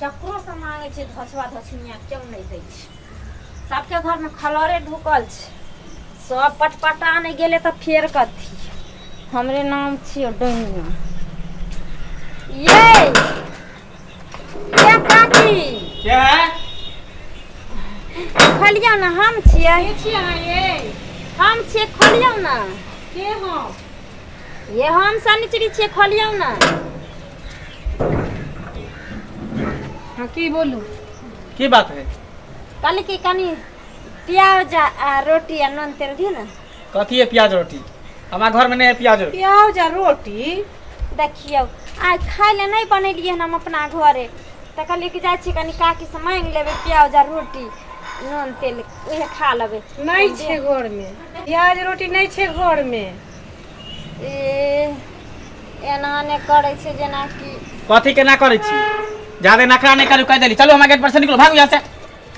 ककरो से मांगे छे धसवा धसनिया क्यों नहीं दै छे सबके घर में खलरे ढुकल छे सब पटपटा नहीं गेले तो फेर कथी हमरे नाम छे डैनिया ये काकी क्या है खोलियो ना हम छिए ये हम छिए खोलियो ना के हो ये हम सनिचरी छिए खोलियो ना हाँ की बोलू की बात है कल की कनी प्याज आ रोटी आ नून तेल दी ना कथी है प्याज रोटी हमारे घर में नहीं है प्याज रोटी प्याज आ रोटी देखियो आज खाए ले नहीं बनेलिए हम अपना घरे तो कहलिए कि जाए छी कनी काकी से मांग लेबे प्याज आ रोटी नून तेल उहे खा लेबे नहीं छे घर में प्याज रोटी नहीं छे घर में एना ने करे छे जेना कि कथी के ना करे छी ज्यादा नखरा नहीं करू कह देली चलो हमारे गेट पर से निकलो भागो यहाँ से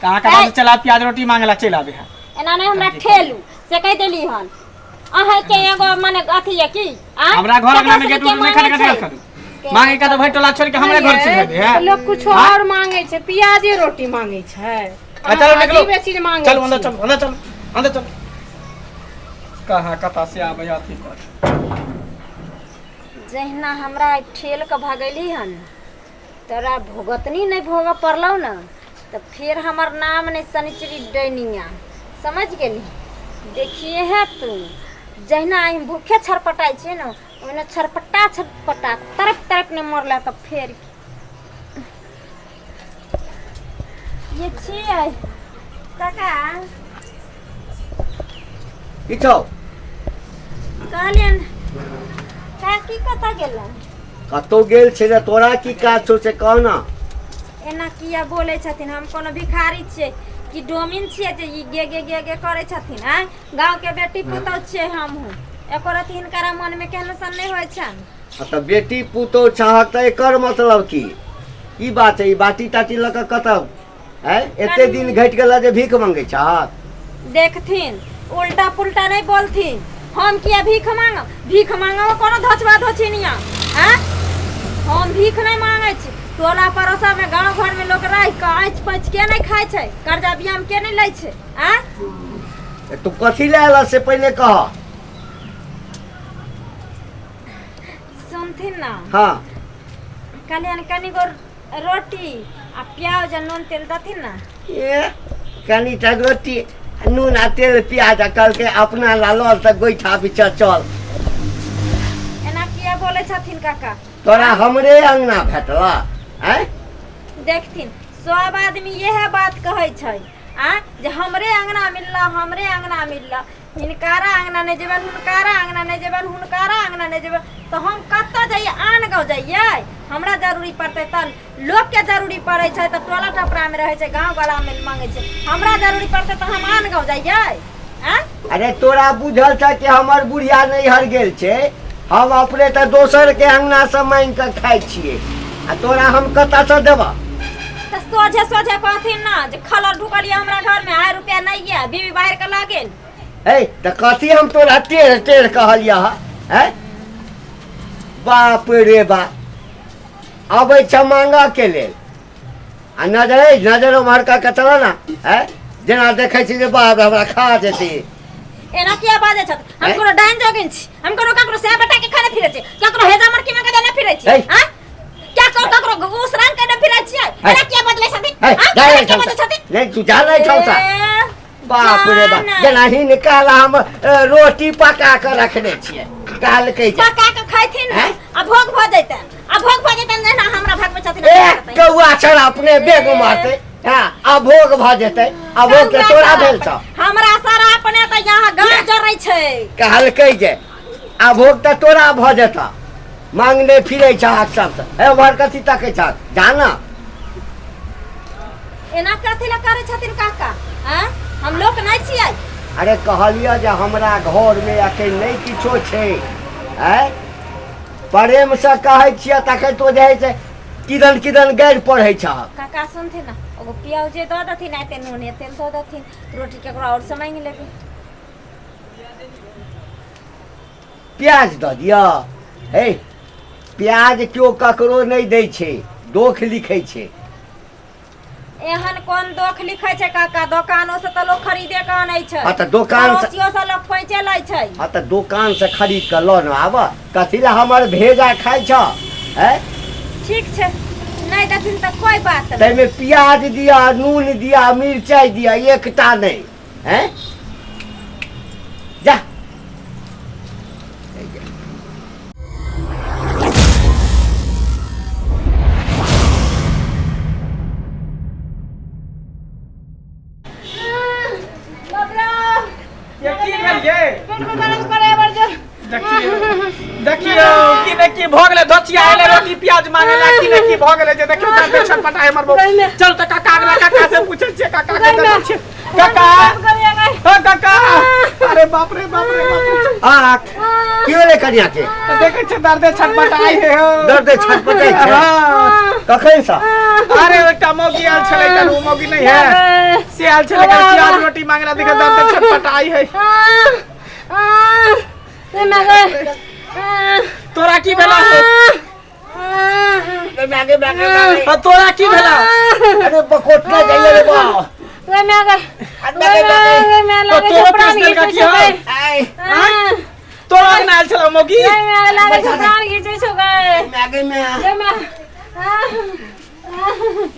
कहाँ कहाँ से चला प्याज रोटी मांगला चल आबे है एना नहीं हमरा ठेलू से कह देली हन अहे के एगो माने अथी है की आ हमरा घर अंगना में गेट नहीं खड़ा करू मांगे का तो भाई टोला छोड़ के हमरे घर से दे है लोग कुछ और मांगे छे प्याजे रोटी मांगे छे चलो निकलो अजीब चीज मांगे चलो अंदर चलो अंदर चलो अंदर चलो कहाँ कथा से आबे अथी कर जहिना हमरा ठेल के भगैली हन तोरा भोगतनी नहीं भोग पड़लौ ना तो फिर हमार नाम नहीं सनिचरी डैनिया समझ गेली देखिए है तू जहिना आई भूखे छरपटाई छे ना ओने छरपटा तरफ तरफ ने मरला तो फिर ये छिए काका किछो कहलियन काकी कता गेलन कतौ गेल छै रे तोरा की काज छौ से कह ना एना किया बोले छथिन हम कोनो भिखारी छियै कि डोमिन छियै जे ई गे गे गे गे करे छथिन आ गांव के बेटी पुतौ छियै हम हूं एको रति हिनकरा मन में केहन सन नहीं होय छन त बेटी पुतौ चाहत त एकर मतलब की बात है ई बाटी टाटी ल क कतब है एते दिन घट गेला जे भीख मांगे चाहत देखथिन उल्टा पुल्टा नहीं बोलथिन हम किया भीख मांगो कोनो धचवा धचिनिया हैं हम भीख नहीं मांगे छी टोला पड़ोसा में गांव घर में लोग रह के आँच पच के नहीं खाए छै कर्जा बियाम के नहीं लै छै हैं तू कथी ले आला से पहले कह सुनथिन ना हां कल्याण कनी गो रोटी आ प्याज आ नून तेल दथिन ना ए कनी टा रोटी नून आ तेल प्याज आ कल के अपना लाल त गोइठा बिचा चल एना किया बोले छथिन काका तोरा हमरे अंगना भेटला हैं देखथिन सब आदमी यह बात कहे छै आ जे हमरे अंगना मिलला हिनकारा अंगना नहीं जेबन हुनकारा अंगना नहीं जेबन हुनकारा अंगना नहीं जेबन तो हम कत्ता जाइए आन गाँव जाइए हमरा जरूरी पड़ते तन लोग के जरूरी पड़े छै तो टोला टपरा में रहे छै गाँव गला में मांगे छै हमरा जरूरी पड़ते तो हम आन गाँव जाइए अरे तोरा बुझल छ कि हमर बुढ़िया नहीं हर गेल छै हम अपने त दोसर के अंगना से मांग के खाई छिए आ तोरा हम कता से देबा तो सोझे कहथिन ना जे खलर ढुकलिए हमरा घर में आय रुपया नहीं है बीवी बाहर के लागेल ए त कथी हम तोरा टेढ़ टेढ़ कहलिया है बाप रे बा अबै छ मांगा के लेल आ नजर उमहर का चला ना है जेना देखै छी जे बाप हमरा खा जेतै एना किया बाजे छत हम कोनो डाइन जोगिन छी हम कोनो ककरो से बेटा के खाने फिरे छी ककरो हेजा मर के में के देने फिरे छी हां क्या ककरो उसरान के ने फिरे छी एना किया बदले छथिन हां क्या बदले छथिन नहीं तू जानै छौ सा बाप रे बाप जेना ही निकाल हम रोटी पका के रखने छिए काल के पका के खाइथिन आ भोग भ जैतन जेना हमरा भाग में छथिन ए कौआ छड़ अपने बेग मारते हां आ भोग भ जेतै आ भोग के तोरा भेल छ हमरा सारा अपने त यहां गांव जरै छै कहल के जे आ भोग त तोरा भ जेता मांगने फिरै छ सब ए भर कथि तकै छ जाना एना कथि ला करे छथिन काका हैं हम लोग नहीं छियै अरे कहलिया जे हमरा घर में अखन नहीं किछो छै है प्रेम से कहै छियै तकै तो जे है किदन गैर पढ़ै छ काका सुनथिन ना ओगो प्याज दे दथिन आते नून तेल दे दथिन रोटी केकरो और से मांग लेबे प्याज द दिया हे प्याज क्यों ककरो नहीं दै छै दोख लिखै छै एहन कौन दोख लिखै छै काका, दुकानों से तो लोग खरीदे के आनै छै। हाँ तो दुकान से पड़ोसियों से लोग पैंचे लै छै। हाँ तो दुकान से खरीद कर लो ना आब कथी ला हमर भेजा खाइ छ हैं? ठीक छै, नहीं देथिन तो कोई बात नहीं। तैमे प्याज दिया, नून दिया, मिर्चाई दिया, एकटा नहीं हैं? जा ये की भेल ये? पेट में दर्द करे बर जो। देखियो कि ने की भ गेलै, धोचिया एले रोटी प्याज मांगेला कि ने की भ गेलै जे देखियो दांत छटपटाए हमर बहू। चल त काका से पूछे छियै, काका के देखै छियै। काका ओ काका, अरे बाप रे बाप रे बाप। आ की भेलै कनिया के? देखै छै दर्द छटपटाए हे हो। दर्द छटपटाई छै हाँ। कखन सा? अरे एकटा मौगी आयल छलै, कल उ मौगी नहीं है से आयल छलै, कल प्याज रोटी मांगेला देखे दर्द छटपटाई है। तोरा की भेला? तोरा की भेला? अरे बकोट ना जाइए रे बा। तोरा ना आयल छलै मौगी?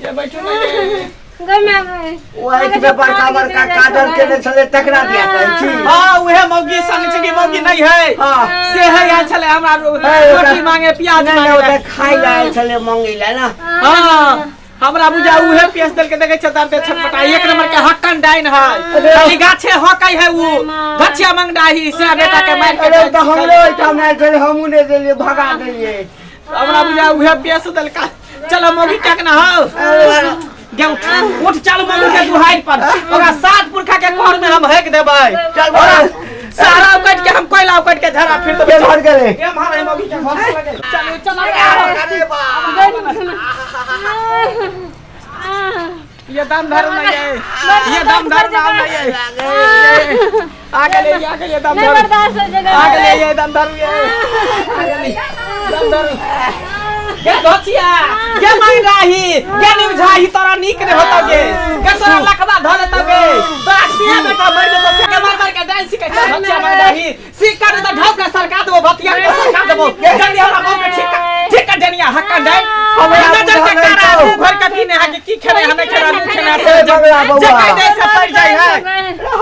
ये बैठो ना ये। ओहि के बड़का बड़का काजल केने छले तकरा दिया कहै छी। हां उहे मौगी संग छकी मौगी नहीं है। हां से है आयल छलै हमरा रोटी मांगे प्याज मांगे ओते खाइ लायल छले मंगी ला ना। हां हमरा बुझा उहे पेश देल के देखे छ दर्द छटपटा एक नंबर के हक्कन डाइन है। खाली गाछे हकई है उ गछिया मंगडाही से बेटा के मार के। अरे तो हमरे ओइठा मार छले हमहु ने देलिए भगा देलिए। हमरा बुझा उहे पेश देल का। चलो मौगी टक ना हो गे उठ चल मौगी के दुहाई पर ओकरा सात पुरखा के घर में हम हेक देबै। चल सारा उकट के हम कोयला उकट के झरा फिर के भर गेले के मारे मौगी के घर लगे। चल चल अरे बा ये दम धर नहीं है, ये दम धर नाम नहीं है। आगे ले ये दम धर, आगे ले ये दम धर, आगे ले दम धर। ये धोचिया ये मांग रही ये निमझाही तोरा नीक रे होता गे कसरा लखबा धर लेता गे तोरा सिया बेटा मर जे तो के मार के डांस सिखे धोचिया मांग रही सीख कर तो ढाव के सरकार देबो भतिया के सरकार देबो जल्दी हमरा गांव में ठीक कर देनिया हक्का डाइन हमरा नजर के कारा तू घर के पीने हा के की खेले हमें खेला तू खेला से बगला बउआ जगह दे से पड़ जाय है।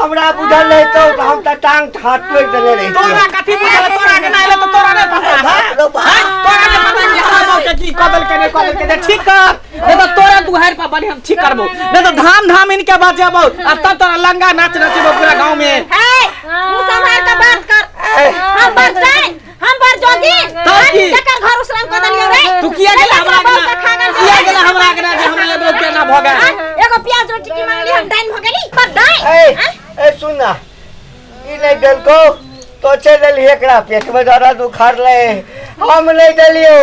हमरा बुझल नहीं तो हम त टांग ठाट तोड़ देले रही। तोरा कथी बुझल तोरा के नाइले तो तोरा नहीं पता है तोरा नहीं पता कि हम के की कदल के दे ठीक कर नहीं तो तोरा दुहार पर बड़ी हम ठीक करबो नहीं तो धाम धाम इनके बजाबो आ तब तोरा लंगा नाच नचबो पूरा गांव में। मुंह संभाल के बात कर। हम बढ़ जाए हम बढ़ जोगी लेकर घर उसराम को दलियो रे। तू किया गेला हमरा के जे हमरा लेबो के ना भगा एगो प्याज रोटी की मांगली हम डाइन भ गेली पर डाइन। ए सुन ना ई नहीं देल को तो चल एकरा पेट में दर्द उखाड़ ले हम नहीं देलियो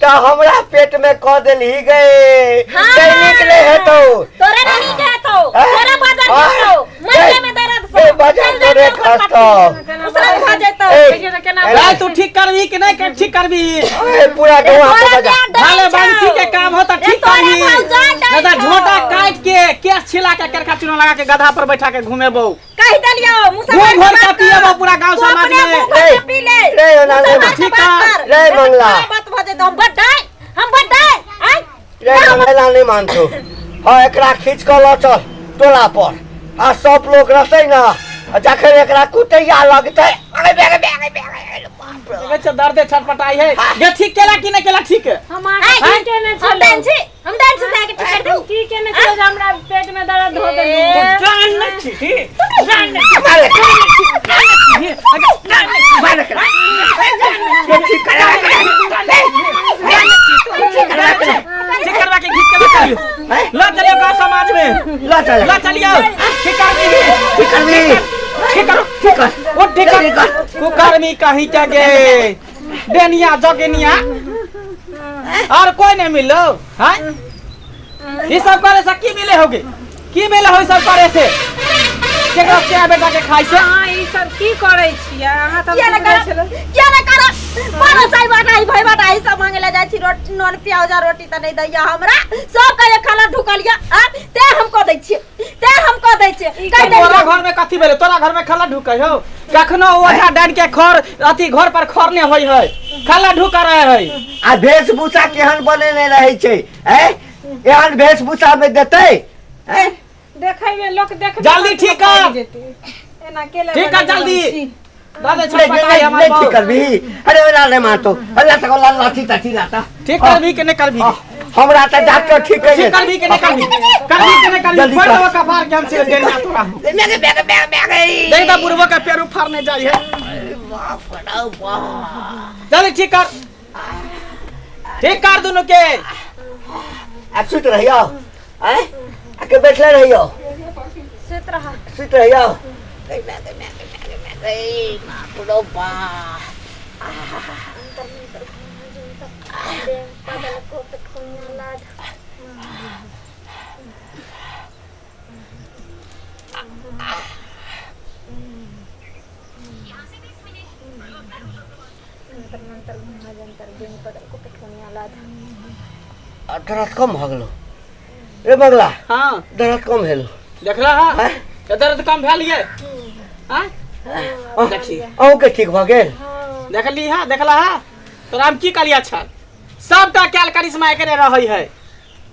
तो हमरा पेट में क देल ही गए नहीं निकले है तो तोरे नहीं के तो तोरे बाजार में तो मरने में दर्द से बाजार तोरे खास तो उसराम खा जेतो। भाई तू ठीक करबी कि नहीं ठीक करबी पूरा गांव पे बजा भाले बंसी के काम होता ठीक करबी नहीं तो झोटा काट के केस छिला के करखा चूना लगा के गधा पर बैठा के घुमेबो कह दलियो घूम घूम के पिएबो पूरा गांव समाज में पी ले रे ना ठीक कर रे मंगला बात भजे तो हम बड्डाई आई रे मंगला नहीं मानतो हां एकरा खींच के ल चल टोला पर आ सब लोग रहते ना जखन एकरा कुटैया लगते अरे देखे छ दर्द छटपटाई है ये ठीक केला कि नहीं केला ठीक है हम ठीक के न हम डांस से जाके ठीक कर दूं ठीक के न चलो हमरा पेट में दर्द हो देलू जान न ठीक जान मारे ठीक करवा के घीच के चलियो ला चलियो गांव समाज में ला चलियो ठीक करबी ठीक करो ठीक कर वो ठीक कर वो कर्मी कहीं जागे बेनिया जगेनिया और कोई नहीं मिलो हैं ये सब करे से की मिले होगे की मिले हो सब करे से केकरा से बेटा के खाइ से हां ई सब की करै छियै अहाँ त क्या ना करा क्या ना करा बड़ा साई बाटाई भाई बाटाई सब मांगे ले जाई छी रोटी नॉन प्याज रोटी त नहीं दैया हमरा सब कहे खाला ढुकलिया हां ते हमको दै छी ते हमको दै छी तोरा घर में कथी भेले तोरा घर में खाला ढुकै हो कखनो ओझा डान के खर अथी घर पर खर ने होई है खाला ढुका रहे है आ वेशभूषा केहन बनेने रहे छै एहन वेशभूषा में देतै देखै में लोग देख जल्दी ठीक कर एना केले ठीक कर जल्दी दादा नहीं छपटाई हमार ठीक कर भी अरे ओला ले मारतो अल्लाह तक लाठी ताठी लाता ठीक कर भी के नहीं कर भी हमरा त डॉक्टर ठीक है ठीक कर भी के नहीं कर भी के नहीं कर भी बड़ दवा का फार कैंसिल देना तोरा मेरे बैग देख दा बुरबो का पैर फाड़ने जाई है जल्दी ठीक कर दोनों के आ सुत रहियो आके बैठले रहियो सुत रहियो दर्द कम भ गेलो रे बगला हां दर्द कम भेलो देखला हां दर्द कम भेल ये हां देखी अहूँ के ठीक भ गेल देखली हां देखला हां तोरा हम की कलिया छ सबटा कैल करिश्मा एकरे रहै है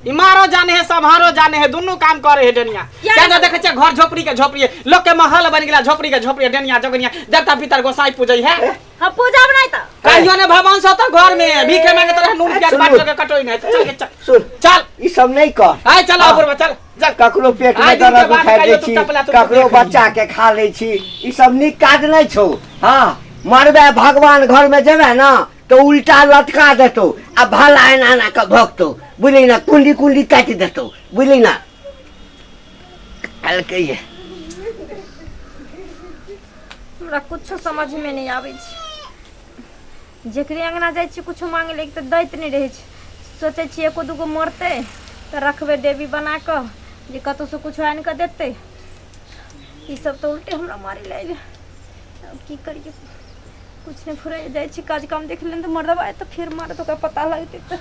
इमारो जाने है संहारो जाने है दोनों काम करे है डनिया क्या देखे छ घर झोपड़ी के झोपड़ी लोग के महल बन गेला झोपड़ी के झोपड़ी डनिया जगनिया देवता पितर गोसाई पूजै है हम पूजा बनाई त कहियो ने भगवान सब तो घर में भीखे मांगे तरह नून प्याज बांट के कटोई नहीं चल के चल सुन चल ई सब नहीं कर आय चल ऊपर चल जा ककरो पेट में आइ दिन के दर्द बाद उठा कहियो दै तू छी टपला तू ककरो देख। बच्चा के खा लै छी ई सब नीक काज नहीं छौ हां मरबे भगवान घर में जेबे ना तो उल्टा लटका देतो आ भला एना के भक्तो बुझली ना कुंडी कुंडी काट देतो बुझली ना अलके ये हमरा कुछ समझ में नहीं आबै छै जेकरे अंगना जाइ छी कुछ मांगे ले त दैत नहीं रहे छै सोचे छी एको दुगो मरते त रखबे देवी बना क जे कतो से कुछ आन के देते ई सब तो उल्टे हमरा मारी ले अब की करिए कुछ नहीं फुरे जाइ छी काज काम देख लेन त मर दबा त फिर मार तो का पता लगते त